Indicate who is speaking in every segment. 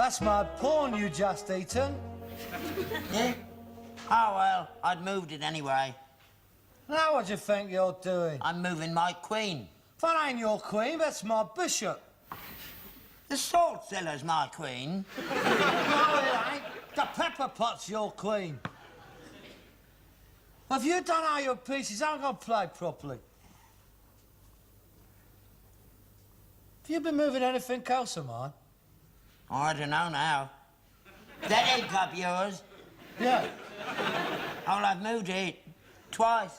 Speaker 1: That's my pawn you just eaten.
Speaker 2: Yeah? Oh, well, I'd moved it anyway.
Speaker 1: Now what do you think you're doing?
Speaker 2: I'm moving my queen.
Speaker 1: That ain't your queen, that's my bishop.
Speaker 2: The salt cellar's my queen.
Speaker 1: No, it ain't. The pepper pot's your queen. Well, if you don't know your pieces, I'm going to play properly. Have you been moving anything else of mine?
Speaker 2: Oh, I don't know now. That egg cup yours?
Speaker 1: Yeah.
Speaker 2: Oh, I've moved it. Twice.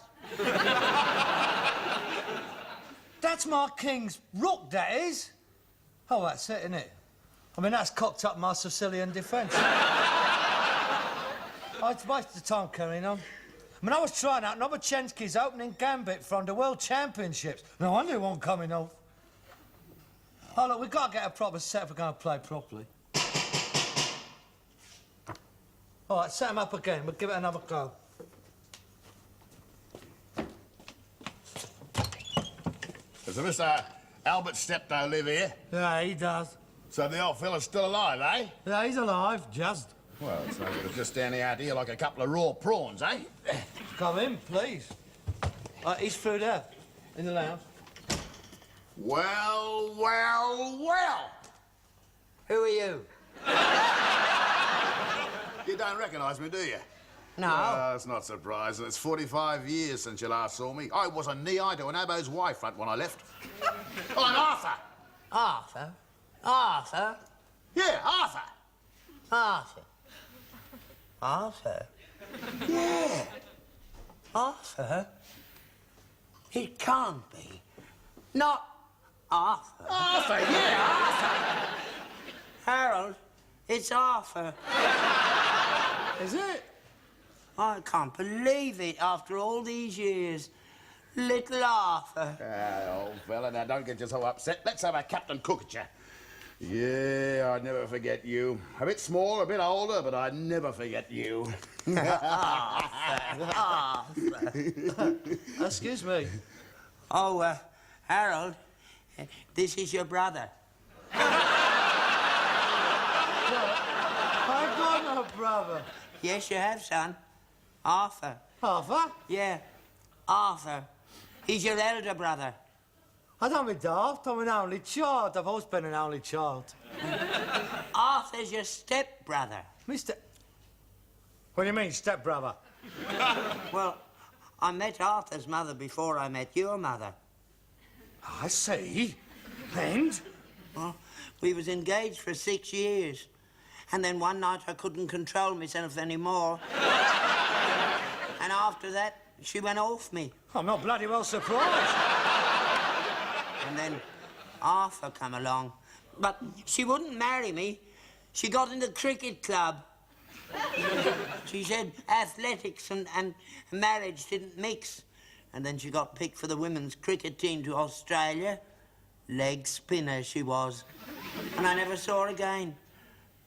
Speaker 1: That's my king's rook, that is. Oh, that's it, isn't it? I mean, that's cocked up my Sicilian defence. It's a waste of time carrying on. I mean, I was trying out Novochensky's opening gambit from the World Championships. No wonder it won't coming off. Oh, look, we've got to get a proper set if we're going to play properly. All right, set him up again. We'll give it another go.
Speaker 3: Does Mr. Albert Steptoe live here?
Speaker 1: Yeah, he does.
Speaker 3: So the old fella's still alive, eh?
Speaker 1: Yeah, he's alive, just.
Speaker 3: Well, it's no good just standing out here like a couple of raw prawns, eh?
Speaker 1: Come in, please. He's through there, in the lounge.
Speaker 3: Well, well, well!
Speaker 2: Who are you?
Speaker 3: You don't recognise me, do you?
Speaker 2: No.
Speaker 3: That's not surprising. It's 45 years since you last saw me. I was a knee-eye to an abo's wife front when I left. Oh, I'm Arthur.
Speaker 2: Arthur? Arthur?
Speaker 3: Yeah, Arthur.
Speaker 2: Arthur? Arthur?
Speaker 3: Yeah.
Speaker 2: Arthur? It can't be. Not Arthur.
Speaker 3: Arthur, yeah, Arthur.
Speaker 2: Harold, it's Arthur.
Speaker 1: Is it?
Speaker 2: I can't believe it after all these years. Little Arthur.
Speaker 3: Old fella, now don't get yourself upset. Let's have a Captain Cook at you. Yeah, I'd never forget you. A bit small, a bit older, but I'd never forget you.
Speaker 2: Arthur.
Speaker 1: Excuse me.
Speaker 2: Oh, Harold, this is your brother.
Speaker 1: I've got no brother.
Speaker 2: Yes, you have, son. Arthur.
Speaker 1: Arthur?
Speaker 2: Yeah, Arthur. He's your elder brother.
Speaker 1: I don't be daft. I'm an only child. I've always been an only child.
Speaker 2: Arthur's your stepbrother.
Speaker 1: Mr. What do you mean, stepbrother?
Speaker 2: Well, I met Arthur's mother before I met your mother.
Speaker 1: I see. And?
Speaker 2: Well, we was engaged for 6 years. And then one night I couldn't control myself anymore. And after that, she went off me.
Speaker 1: I'm not bloody well surprised.
Speaker 2: And then Arthur come along. But she wouldn't marry me. She got in the cricket club. She said athletics and marriage didn't mix. And then she got picked for the women's cricket team to Australia. Leg spinner she was. And I never saw her again.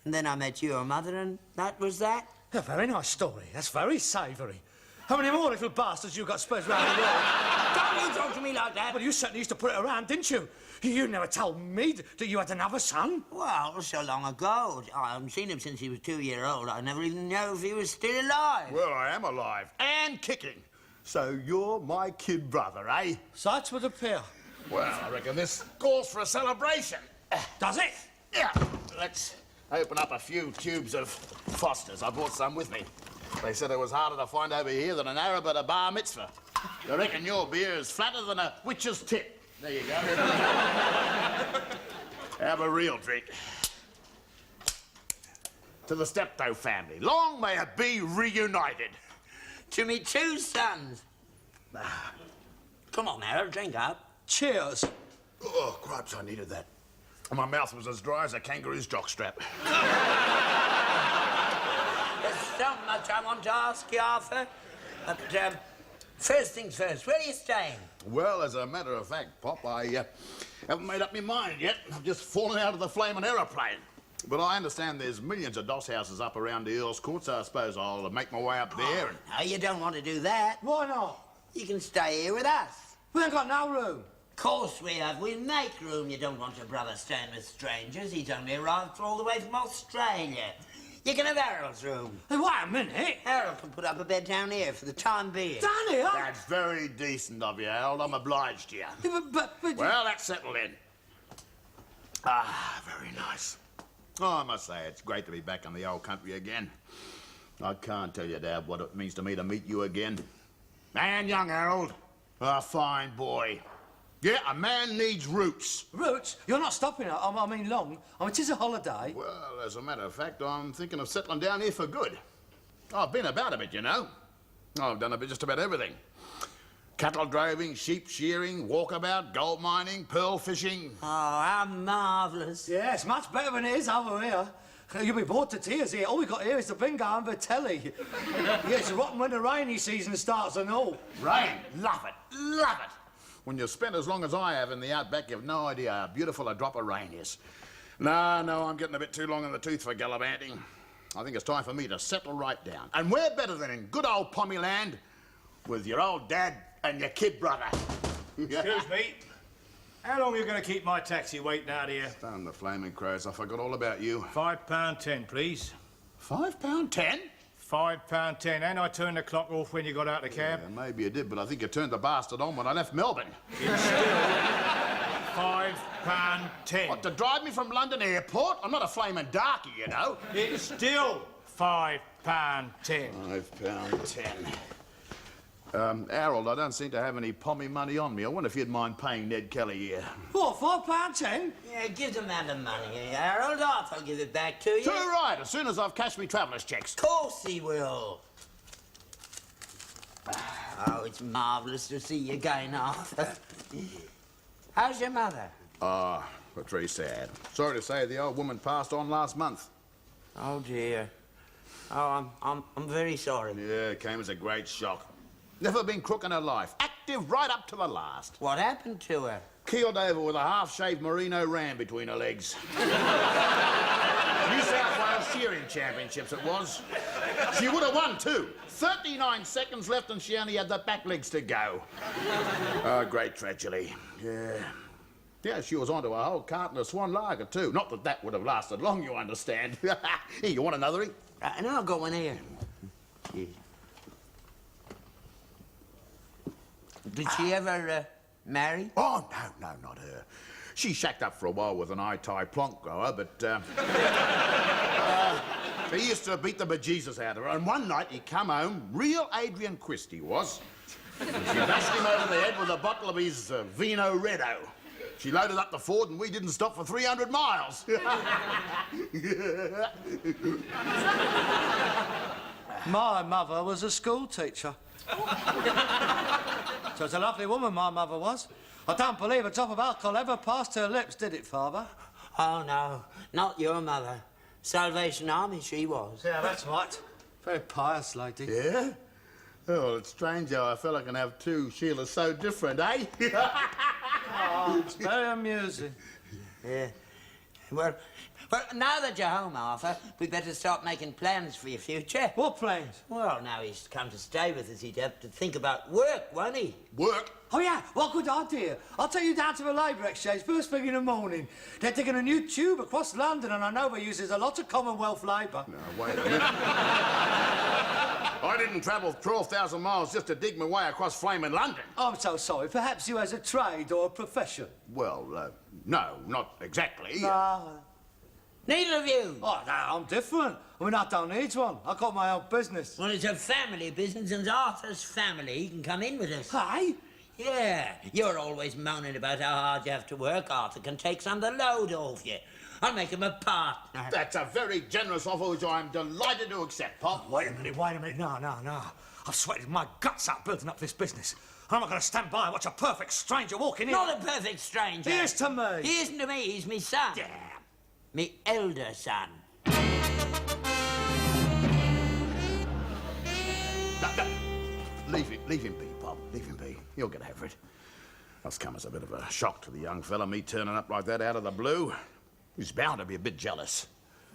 Speaker 2: And then I met your mother, and that was that.
Speaker 1: A very nice story. That's very savoury. How many more little bastards you got spread round the world?
Speaker 2: Don't you talk to me like that.
Speaker 1: Well, you certainly used to put it around, didn't you? You never told me that you had another son.
Speaker 2: Well, so long ago. I haven't seen him since he was 2 years old. I never even know if he was still alive.
Speaker 3: Well, I am alive and kicking. So you're my kid brother, eh?
Speaker 1: Such would appear.
Speaker 3: Well, I reckon this calls for a celebration.
Speaker 1: Does it?
Speaker 3: Yeah. Let's open up a few tubes of Foster's. I brought some with me. They said it was harder to find over here than an Arab at a bar mitzvah. I reckon your beer is flatter than a witch's tit. There you go. Have a real drink. To the Steptoe family. Long may it be reunited.
Speaker 2: To me 2 sons. Come on, Harold, drink up.
Speaker 1: Cheers.
Speaker 3: Oh, cripes, I needed that. My mouth was as dry as a kangaroo's jockstrap.
Speaker 2: There's so much I want to ask you, Arthur. But first things first, where are you staying?
Speaker 3: Well, as a matter of fact, Pop, I haven't made up my mind yet. I've just fallen out of the flaming aeroplane. But I understand there's millions of doss houses up around the Earl's Court, so I suppose I'll make my way up there and...
Speaker 2: No, you don't want to do that.
Speaker 1: Why not?
Speaker 2: You can stay here with us.
Speaker 1: We ain't got no room.
Speaker 2: Course we have. We make room. You don't want your brother staying with strangers. He's only arrived all the way from Australia. You can have Harold's room.
Speaker 1: Hey, wait a minute.
Speaker 2: Harold can put up a bed down here for the time being.
Speaker 1: Down here?
Speaker 3: That's very decent of you, Harold. I'm obliged to you.
Speaker 1: But
Speaker 3: Well, that's settled in. Ah, very nice. Oh, I must say, it's great to be back in the old country again. I can't tell you, Dad, what it means to me to meet you again. And young Harold, a fine boy. Yeah, a man needs roots.
Speaker 1: Roots? You're not stopping it. I mean long. I mean, it is a holiday.
Speaker 3: Well, as a matter of fact, I'm thinking of settling down here for good. I've been about a bit, you know. I've done a bit just about everything. Cattle droving, sheep shearing, walkabout, gold mining, pearl fishing.
Speaker 2: Oh, how marvellous.
Speaker 1: Yes, much better than it is over here. You'll be bored to tears here. All we got here is the bingo and the telly. Yeah, it's rotten when the rainy season starts and all.
Speaker 3: Rain, love it, love it. When you've spent as long as I have in the outback, you've no idea how beautiful a drop of rain is. No, I'm getting a bit too long in the tooth for gallivanting. I think it's time for me to settle right down. And where better than in good old Pommy land with your old dad and your kid brother.
Speaker 4: Excuse me. How long are you going to keep my taxi waiting out here?
Speaker 3: Damn the flaming crows, I forgot all about you.
Speaker 4: £5.10, please.
Speaker 3: £5.10?
Speaker 4: £5.10. And I turned the clock off when you got out of the cab.
Speaker 3: Yeah, maybe you did, but I think you turned the bastard on when I left Melbourne.
Speaker 4: It's still £5.10.
Speaker 3: What, to drive me from London Airport? I'm not a flaming darkie, you know.
Speaker 4: It's still £5.10.
Speaker 3: £5.10. Harold, I don't seem to have any pommy money on me. I wonder if you'd mind paying Ned Kelly here.
Speaker 1: What, £5.10?
Speaker 2: Yeah, give the man the money, Harold. I'll give it back to you.
Speaker 3: Too right, as soon as I've cashed me traveller's checks.
Speaker 2: Of course he will. Oh, it's marvellous to see you again, Arthur. How's your mother?
Speaker 3: Ah, but very sad. Sorry to say the old woman passed on last month.
Speaker 2: Oh, dear. Oh, I'm very sorry.
Speaker 3: Yeah, it came as a great shock. Never been crook in her life. Active right up to the last.
Speaker 2: What happened to her?
Speaker 3: Keeled over with a half-shaved merino ram between her legs. New South Wales shearing championships it was. She would have won too. 39 seconds left and she only had the back legs to go. Oh, great tragedy. Yeah. Yeah, she was onto a whole carton of Swan Lager too. Not that that would have lasted long, you understand. Here, you want another?
Speaker 2: And I'll go in here. Yeah. Did she ever marry?
Speaker 3: Oh, no, not her. She shacked up for a while with an eye-tie plonk goer, but he used to beat the bejesus out of her. And one night he come home, real Adrian Christie was. And she bashed him over the head with a bottle of his Vino Reddo. She loaded up the Ford and we didn't stop for 300 miles.
Speaker 1: My mother was a school teacher. So it's a lovely woman, my mother was. I don't believe a drop of alcohol ever passed her lips, did it, Father?
Speaker 2: Oh, no, not your mother. Salvation Army, she was.
Speaker 1: Yeah, that's right. Very pious lady.
Speaker 3: Yeah? Oh, it's strange how a fella can have two Sheilas so different, eh?
Speaker 1: Oh, it's very amusing.
Speaker 2: Yeah. Well, now that you're home, Arthur, we'd better start making plans for your future.
Speaker 1: What plans?
Speaker 2: Well, now he's come to stay with us, he'd have to think about work, won't he?
Speaker 3: Work?
Speaker 1: Oh, yeah, what good idea. I'll take you down to the labour exchange first thing in the morning. They're taking a new tube across London and I know they uses a lot of Commonwealth labour.
Speaker 3: No, wait a minute. I didn't travel 12,000 miles just to dig my way across flaming London.
Speaker 1: I'm so sorry. Perhaps you has a trade or a profession.
Speaker 3: Well, no, not exactly.
Speaker 1: No.
Speaker 2: Neither of you.
Speaker 1: Oh, no, I'm different. I mean, I don't need one. I've got my own business.
Speaker 2: Well, it's a family business and Arthur's family. He can come in with us.
Speaker 1: Hey?
Speaker 2: Yeah. You're always moaning about how hard you have to work. Arthur can take some of the load off you. I'll make him a partner.
Speaker 3: That's a very generous offer which I'm delighted to accept, Pop.
Speaker 1: Wait a minute. No. I've sweated my guts out building up this business. I'm not going to stand by and watch a perfect stranger walking in.
Speaker 2: Not a perfect stranger.
Speaker 1: He is to me.
Speaker 2: He isn't to me. He's me son.
Speaker 1: Yeah.
Speaker 2: Me elder son.
Speaker 3: No. Leave him be, Pop. Leave him be. He'll get over it. That's come as a bit of a shock to the young fella, me turning up like that out of the blue. He's bound to be a bit jealous.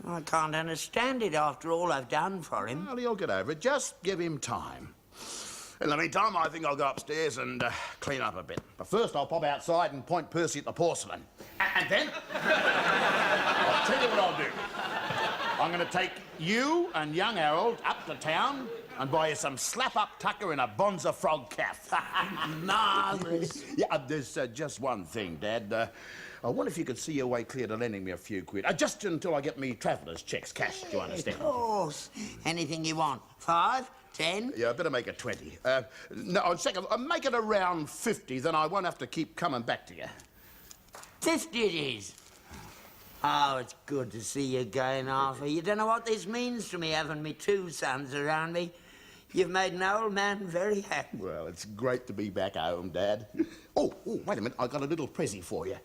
Speaker 2: I can't understand it after all I've done for him.
Speaker 3: Well, he'll get over it. Just give him time. In the meantime, I think I'll go upstairs and clean up a bit. But first, I'll pop outside and point Percy at the porcelain. And then, I'll tell you what I'll do. I'm going to take you and young Harold up to town and buy you some slap-up tucker in a bonza frog calf.
Speaker 2: Marvellous.
Speaker 3: Yeah, there's just one thing, Dad. I wonder if you could see your way clear to lending me a few quid. Just until I get me traveller's checks cashed, do you understand?
Speaker 2: Of course. Anything you want. 5, 10?
Speaker 3: Yeah, I better make it 20. No, second, make it around 50, then I won't have to keep coming back to you.
Speaker 2: 50 it is. Oh, it's good to see you again, Arthur. You don't know what this means to me, having me 2 sons around me. You've made an old man very happy.
Speaker 3: Well, it's great to be back home, Dad. Oh, wait a minute. I got a little present for you.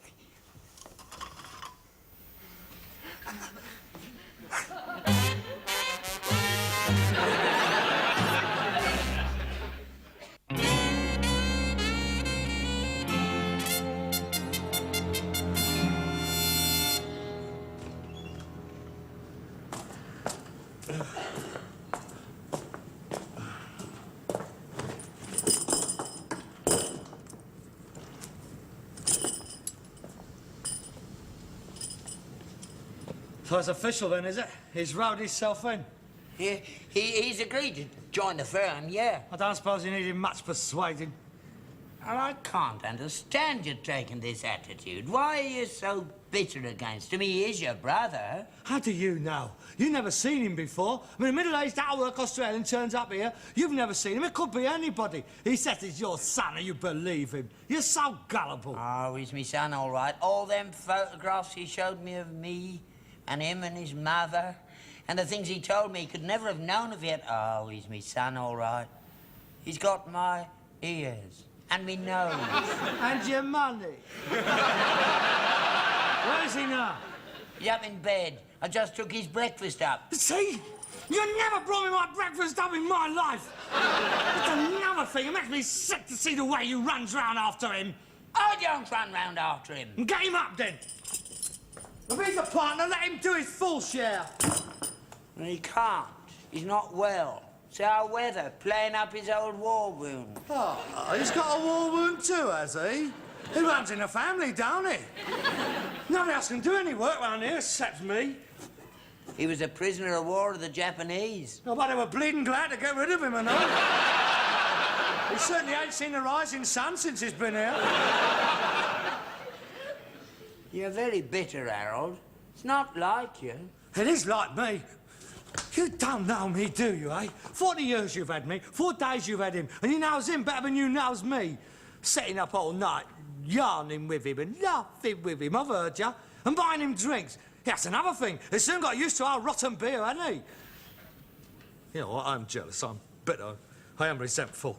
Speaker 1: So it's official then, is it? He's rowed himself in.
Speaker 2: He's agreed to join the firm, yeah.
Speaker 1: I don't suppose he needed much persuading.
Speaker 2: And I can't understand you taking this attitude. Why are you so bitter against him? He is your brother.
Speaker 1: How do you know? You've never seen him before. I mean, a middle-aged out-of-work Australian turns up here. You've never seen him. It could be anybody. He says he's your son and you believe him. You're so gullible.
Speaker 2: Oh, he's my son, all right. All them photographs he showed me of me and him and his mother and the things he told me he could never have known of yet. Oh, he's my son, all right. He's got my ears and me nose.
Speaker 1: And your money. Where is he now?
Speaker 2: He's up in bed. I just took his breakfast up.
Speaker 1: See? You never brought me my breakfast up in my life. It's another thing. It makes me sick to see the way you runs round after him.
Speaker 2: I don't run round after him.
Speaker 1: Get him up, then. If he's a partner, let him do his full share.
Speaker 2: He can't. He's not well. It's our weather, playing up his old war wound.
Speaker 1: Oh, he's got a war wound too, has he? He runs in the family, don't he? Nobody else can do any work round here except me.
Speaker 2: He was a prisoner of war of the Japanese.
Speaker 1: Nobody were bleeding glad to get rid of him, and all. He certainly ain't seen the rising sun since he's been here.
Speaker 2: You're very bitter, Harold. It's not like you.
Speaker 1: It is like me. You don't know me, do you, eh? 40 years you've had me, 4 days you've had him, and you knows him better than you knows me. Setting up all night, yarning with him and laughing with him, I've heard you, and buying him drinks. That's another thing. He soon got used to our rotten beer, hasn't he? You know what, I'm jealous, I'm bitter, I am resentful.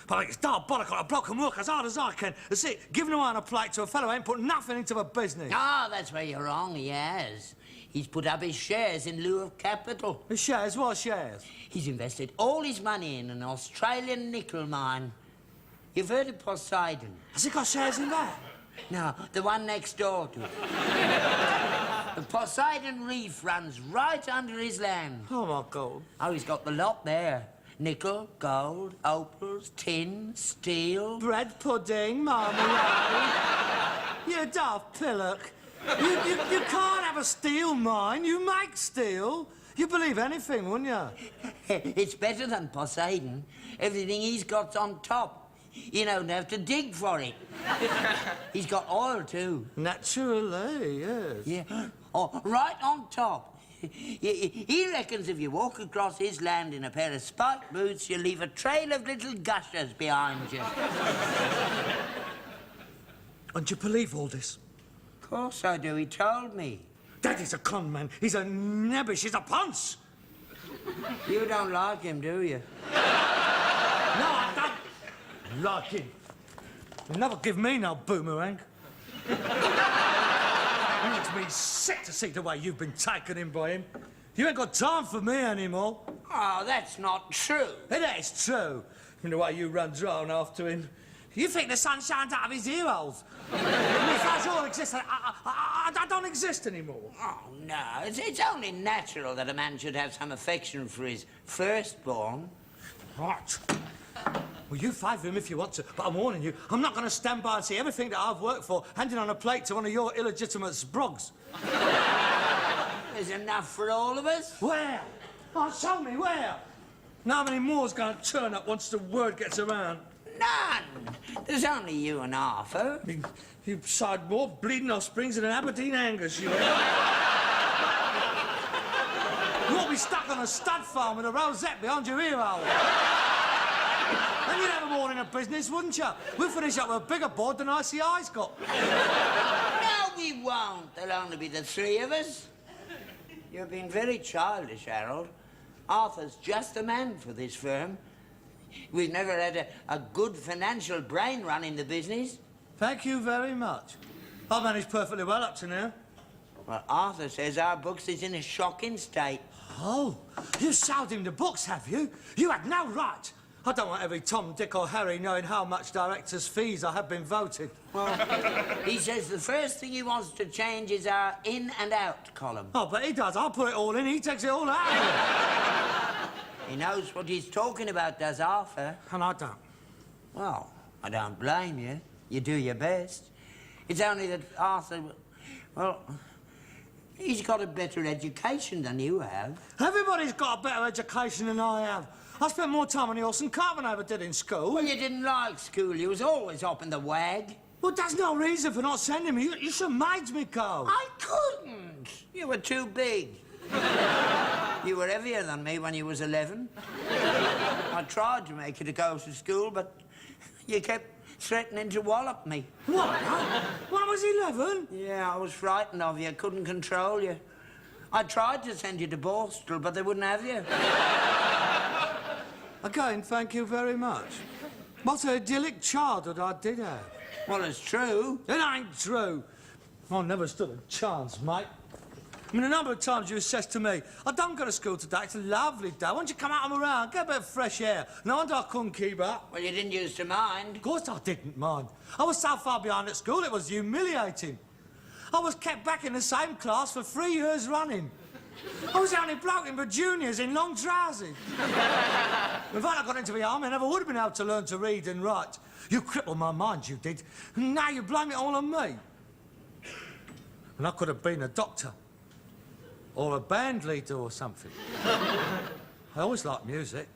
Speaker 1: But I think it's diabolical. A bloke can work as hard as I can. That's it, giving him on a plate to a fellow who ain't put nothing into the business.
Speaker 2: Ah, that's where you're wrong, he has. He's put up his shares in lieu of capital.
Speaker 1: His shares? What shares?
Speaker 2: He's invested all his money in an Australian nickel mine. You've heard of Poseidon?
Speaker 1: Has he got shares in that?
Speaker 2: No, the one next door to it. The Poseidon Reef runs right under his land.
Speaker 1: Oh, my God.
Speaker 2: Oh, he's got the lot there. Nickel, gold, opals, tin, steel.
Speaker 1: Bread pudding, marmalade. You daft pillock. You can't have a steel mine. You make steel. You'd believe anything, wouldn't you?
Speaker 2: It's better than Poseidon. Everything he's got's on top. You don't have to dig for it. He's got oil, too.
Speaker 1: Naturally, yes.
Speaker 2: Yeah. Oh, right on top. He reckons if you walk across his land in a pair of spiked boots, you'll leave a trail of little gushers behind you.
Speaker 1: And you believe all this?
Speaker 2: Of course I do. He told me.
Speaker 1: Daddy's a con man. He's a nebbish. He's a ponce.
Speaker 2: You don't like him, do you?
Speaker 1: No, I don't like him. He'll never give me no boomerang. It makes me sick to see the way you've been taken in by him. You ain't got time for me anymore.
Speaker 2: Oh, that's not true.
Speaker 1: It is true. In the way you run round after him. You think the sun shines out of his ear holes? If I all exist, I don't exist anymore.
Speaker 2: Oh, no. It's only natural that a man should have some affection for his firstborn.
Speaker 1: Right. Well, you favour him if you want to, but I'm warning you, I'm not going to stand by and see everything that I've worked for handed on a plate to one of your illegitimate sprogs.
Speaker 2: There's enough for all of us.
Speaker 1: Where? Oh, show me, where? Now how many more's going to turn up once the word gets around?
Speaker 2: None. There's only you and Arthur.
Speaker 1: You side more bleeding offsprings than an Aberdeen Angus, you are. You ought to be stuck on a stud farm with a rosette behind your ear hole. Then you'd have a morning of business, wouldn't you? We'll finish up with a bigger board than ICI's got.
Speaker 2: No, we won't. There'll only be the three of us. You've been very childish, Harold. Arthur's just the man for this firm. We've never had a good financial brain running the business.
Speaker 1: Thank you very much. I've managed perfectly well up to now.
Speaker 2: Well, Arthur says our books is in a shocking state.
Speaker 1: Oh, you sold him the books, have you? You had no right. I don't want every Tom, Dick or Harry knowing how much directors' fees I have been voted.
Speaker 2: Well, he says the first thing he wants to change is our in and out column.
Speaker 1: Oh, but he does. I'll put it all in. He takes it all out.
Speaker 2: He knows what he's talking about, does Arthur?
Speaker 1: And I don't.
Speaker 2: Well, I don't blame you. You do your best. It's only that Arthur, well, he's got a better education than you have.
Speaker 1: Everybody's got a better education than I have. I spent more time on the horse than Cartman ever did in school.
Speaker 2: Well, you didn't like school. You was always up in the wag.
Speaker 1: Well, that's no reason for not sending me. You should have made me go.
Speaker 2: I couldn't. You were too big. You were heavier than me when you was 11. I tried to make you to go to school, but you kept threatening to wallop me.
Speaker 1: What? When I was 11?
Speaker 2: Yeah, I was frightened of you. Couldn't control you. I tried to send you to Borstal, but they wouldn't have you.
Speaker 1: Again, thank you very much. What an idyllic childhood I did have.
Speaker 2: Well, it's true.
Speaker 1: It ain't true. I never stood a chance, mate. I mean, a number of times you said to me, I don't go to school today, it's a lovely day. Why don't you come out and around, get a bit of fresh air? No wonder I couldn't keep up.
Speaker 2: Well, you didn't used to mind.
Speaker 1: Of course I didn't mind. I was so far behind at school, it was humiliating. I was kept back in the same class for 3 years running. I was the only bloke in the juniors in long trousers. In fact, I got into the army, I never would have been able to learn to read and write. You crippled my mind, you did. And now you blame it all on me. And I could have been a doctor. Or a band leader or something. I always liked music.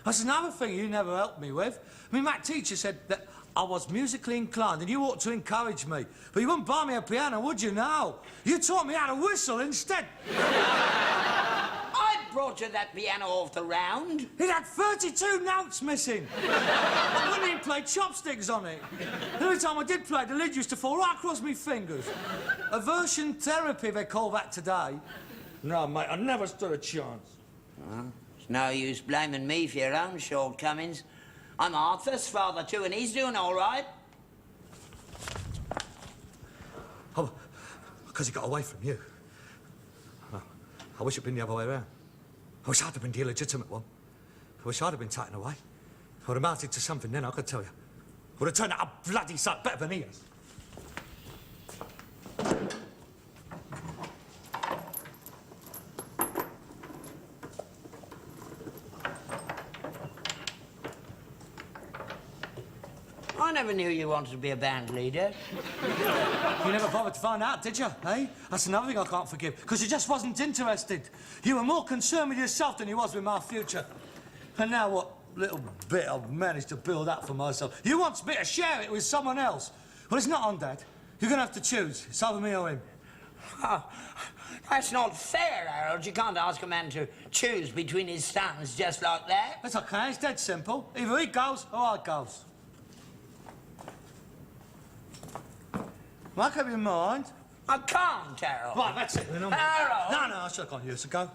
Speaker 1: That's another thing you never helped me with. I mean, my teacher said that I was musically inclined and you ought to encourage me. But you wouldn't buy me a piano, would you? No. You taught me how to whistle instead.
Speaker 2: I brought you that piano off the round.
Speaker 1: It had 32 notes missing. I couldn't even play chopsticks on it. Every time I did play, the lid used to fall right across my fingers. Aversion therapy, they call that today. No, mate, I never stood a chance.
Speaker 2: It's no use blaming me for your own shortcomings. I'm Arthur's father, too, and he's doing all right.
Speaker 1: Oh, because he got away from you. Oh, I wish it'd been the other way around. I wish I'd have been the illegitimate one. I wish I'd have been taken away. I would have amounted to something then, I could tell you. I would have turned out a bloody sight better than he is.
Speaker 2: I never knew you wanted to be a band leader.
Speaker 1: You never bothered to find out, did you, eh? That's another thing I can't forgive, because you just wasn't interested. You were more concerned with yourself than you was with my future. And now what little bit I've managed to build up for myself, you want me to share it with someone else. Well, it's not on, Dad. You're going to have to choose. It's either me or him.
Speaker 2: Oh, that's not fair, Harold. You can't ask a man to choose between his sons just like that.
Speaker 1: That's okay. It's dead simple. Either he goes or I goes. Make up your mind.
Speaker 2: I can't, Harold.
Speaker 1: Right, that's it. Then,
Speaker 2: Harold!
Speaker 1: No, I should have gone years ago.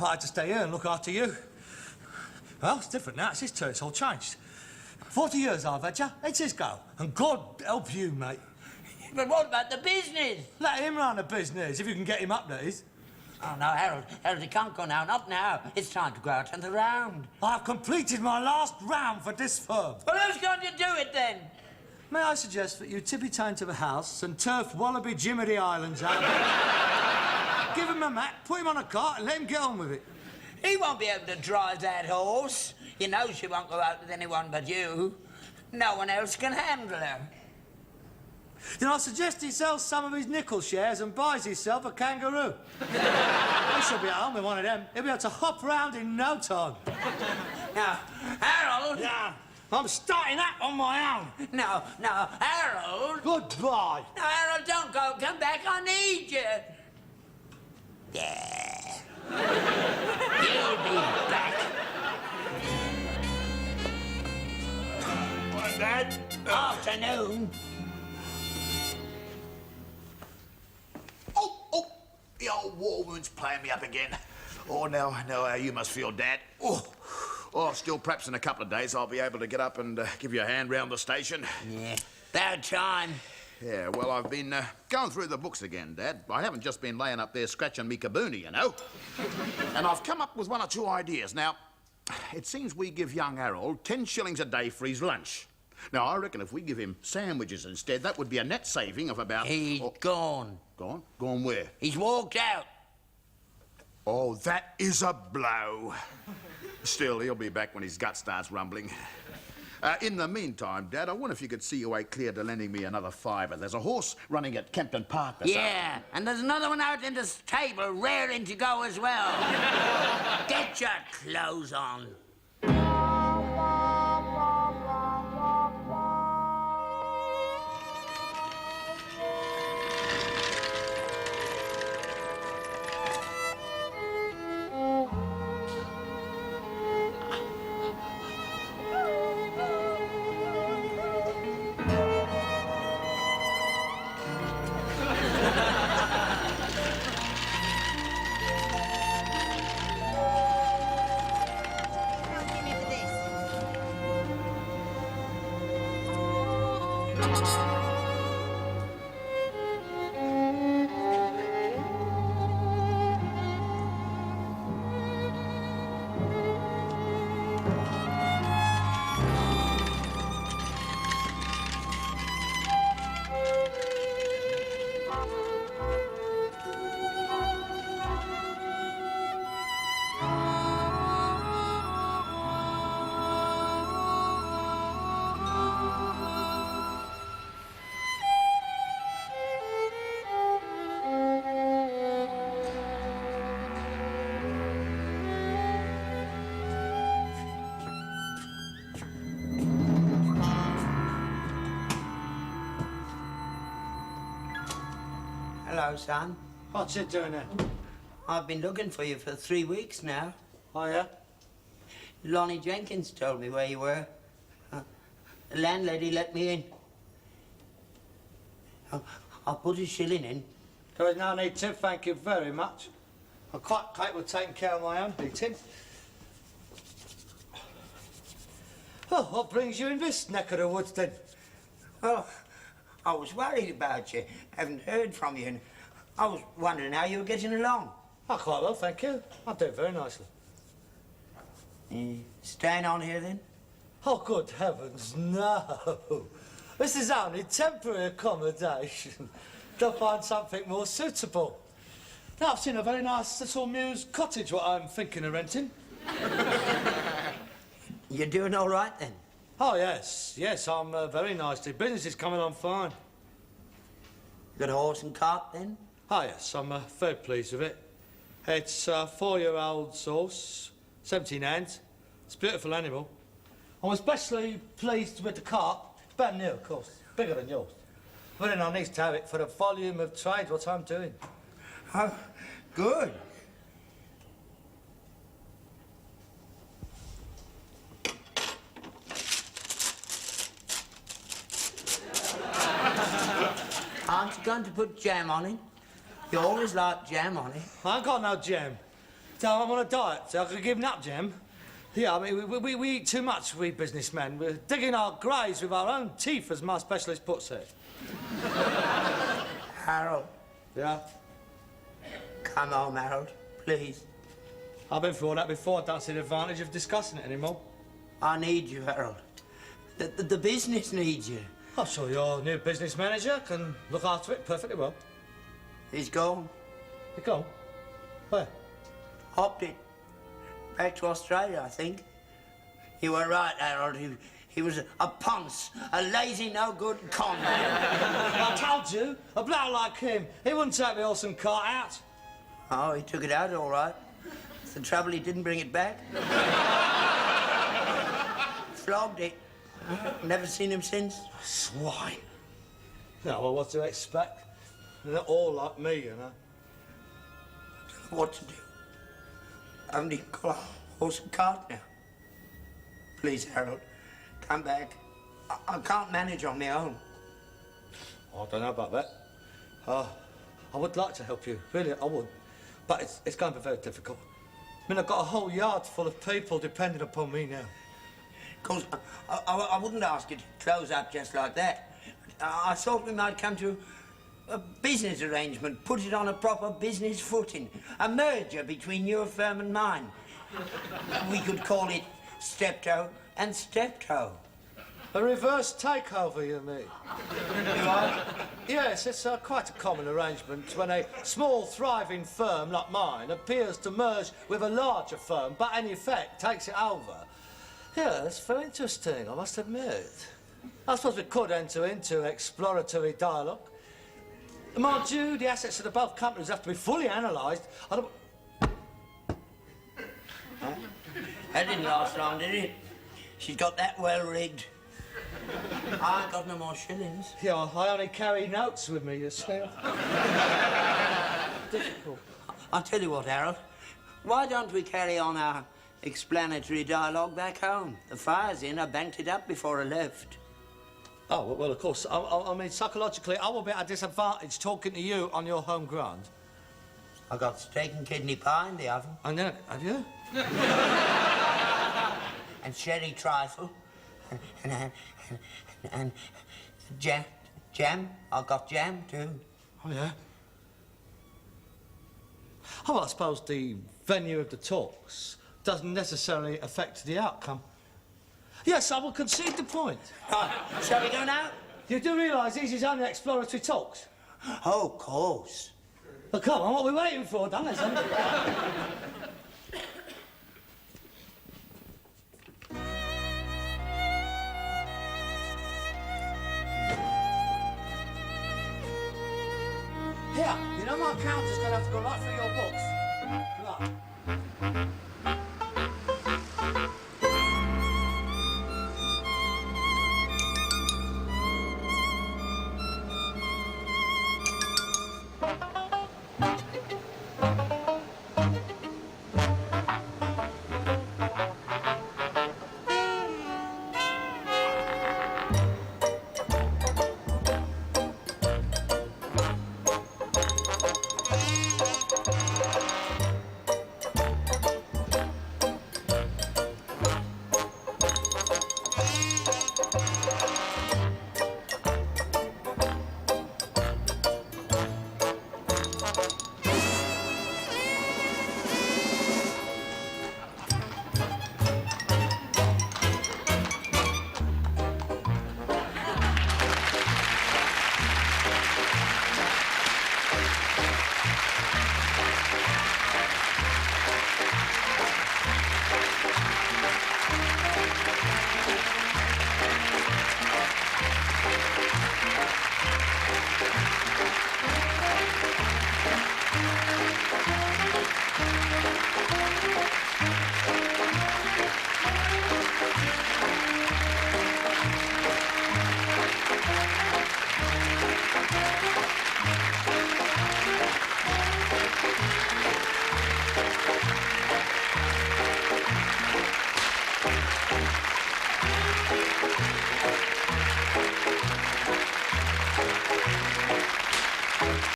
Speaker 1: I had to stay here and look after you. Well, it's different now. It's his turn. It's all changed. 40 years I've had you. It's his go. And God help you, mate.
Speaker 2: But what about the business?
Speaker 1: Let him run the business, if you can get him up, that is.
Speaker 2: Oh, no, Harold. Harold, he can't go now. Not now. It's time to go out on the round.
Speaker 1: I've completed my last round for this firm.
Speaker 2: Well, who's going to do it, then?
Speaker 1: May I suggest that you tippy-toe to the house and turf Wallaby Jim of the Islands out? Give him a mat, put him on a cart and let him get on with it.
Speaker 2: He won't be able to drive that horse. You know she won't go out with anyone but you. No one else can handle her.
Speaker 1: Then I suggest he sells some of his nickel shares and buys himself a kangaroo. He should be at home with one of them. He'll be able to hop round in no time.
Speaker 2: Now, Harold...
Speaker 1: Yeah, I'm starting that on my own.
Speaker 2: No, Harold...
Speaker 1: Goodbye.
Speaker 2: No, Harold, don't go. Come back, I need you. Yeah. You'll be back.
Speaker 3: What, Dad?
Speaker 2: Afternoon.
Speaker 3: Oh, the old war wound's playing me up again. Oh, now I know how you must feel, Dad. Oh, still, perhaps in a couple of days I'll be able to get up and give you a hand round the station.
Speaker 2: Yeah, about time.
Speaker 3: Yeah, well, I've been going through the books again, Dad. I haven't just been laying up there scratching me kaboony, you know. And I've come up with one or two ideas. Now, it seems we give young Harold 10 shillings a day for his lunch. Now, I reckon if we give him sandwiches instead, that would be a net saving of about...
Speaker 2: He's gone.
Speaker 3: Gone? Gone where?
Speaker 2: He's walked out.
Speaker 3: Oh, that is a blow. Still, he'll be back when his gut starts rumbling. In the meantime, Dad, I wonder if you could see your way clear to lending me another £5. There's a horse running at Kempton Park this
Speaker 2: Yeah, and there's another one out in the stable raring to go as well. Get your clothes on. Hello, son.
Speaker 1: What's it doing there?
Speaker 2: I've been looking for you for 3 weeks now.
Speaker 1: Oh, yeah?
Speaker 2: Lonnie Jenkins told me where you were. The landlady let me in. I'll put a shilling in.
Speaker 1: There is no need to, thank you very much. I'm quite capable of taking care of my own eating. Well, what brings you in this neck of the woods, then?
Speaker 2: Well, I was worried about you. Haven't heard from you, and I was wondering how you were getting along.
Speaker 1: Oh, quite well, thank you. I do very nicely.
Speaker 2: Staying on here, then?
Speaker 1: Oh, good heavens, no. This is only temporary accommodation. They'll find something more suitable. Now, I've seen a very nice little mews cottage what I'm thinking of renting.
Speaker 2: You're doing all right, then?
Speaker 1: Oh, yes, I'm very nicely. Business is coming on fine.
Speaker 2: You got a horse and cart, then?
Speaker 1: Oh, yes, I'm very pleased with it. It's a 4-year-old horse, 17 hands. It's a beautiful animal. I'm especially pleased with the cart. It's brand new, of course, bigger than yours. Very nice to have it for the volume of trade what I'm doing.
Speaker 2: Oh, good. Aren't you going to put jam on it? You always like jam on it.
Speaker 1: I ain't got no jam. So I'm on a diet, so I could give nut jam. Yeah, I mean, we eat too much, we businessmen. We're digging our graves with our own teeth, as my specialist puts it.
Speaker 2: Harold.
Speaker 1: Yeah?
Speaker 2: Come home, Harold, please.
Speaker 1: I've been through all that before. I don't see the advantage of discussing it anymore.
Speaker 2: I need you, Harold. The business needs you.
Speaker 1: I'm sure your new business manager can look after it perfectly well.
Speaker 2: He's gone.
Speaker 1: You go? Where?
Speaker 2: Hopped it. Back to Australia, I think. You were right, Harold. He was a ponce, a lazy, no-good con man.
Speaker 1: I told you, a bloke like him, he wouldn't take the horse and cart out.
Speaker 2: Oh, he took it out all right. It's the trouble, he didn't bring it back. Flogged it. Never seen him since.
Speaker 1: Swine. No, well, what to expect? They're not all like me, you know.
Speaker 2: What to do? I haven't even got a horse and cart now. Please, Harold, come back. I can't manage on my own.
Speaker 1: I don't know about that. I would like to help you, really, I would. But it's going to be very difficult. I mean, I've got a whole yard full of people depending upon me now.
Speaker 2: Of course, I wouldn't ask you to close up just like that. I thought we might come to a business arrangement, put it on a proper business footing, a merger between your firm and mine. We could call it Steptoe and Steptoe.
Speaker 1: A reverse takeover, you mean?
Speaker 2: You are?
Speaker 1: Yes, it's quite a common arrangement when a small, thriving firm like mine appears to merge with a larger firm, but in effect takes it over. Yeah, it's very interesting, I must admit. I suppose we could enter into exploratory dialogue. Mind you, the assets of the both companies have to be fully analysed. I don't...
Speaker 2: That didn't last long, did it? She's got that well rigged. I ain't got no more shillings.
Speaker 1: Yeah, I only carry notes with me, you see. Difficult.
Speaker 2: I'll tell you what, Harold. Why don't we carry on our explanatory dialogue back home? The fire's in. I banked it up before I left.
Speaker 1: Oh, well, of course. I mean, psychologically, I will be at a disadvantage talking to you on your home ground.
Speaker 2: I got steak and kidney pie in the oven.
Speaker 1: And then, have you?
Speaker 2: And sherry trifle. And jam. I got jam, too.
Speaker 1: Oh, yeah? Oh, well, I suppose the venue of the talks doesn't necessarily affect the outcome. Yes, I will concede the point.
Speaker 2: Shall we go now?
Speaker 1: You do realise these is only exploratory talks?
Speaker 2: Oh, of course.
Speaker 1: Well, come on, what are we waiting for, done it, son? Here, you know my accountant is going to have to go right through your books. Right.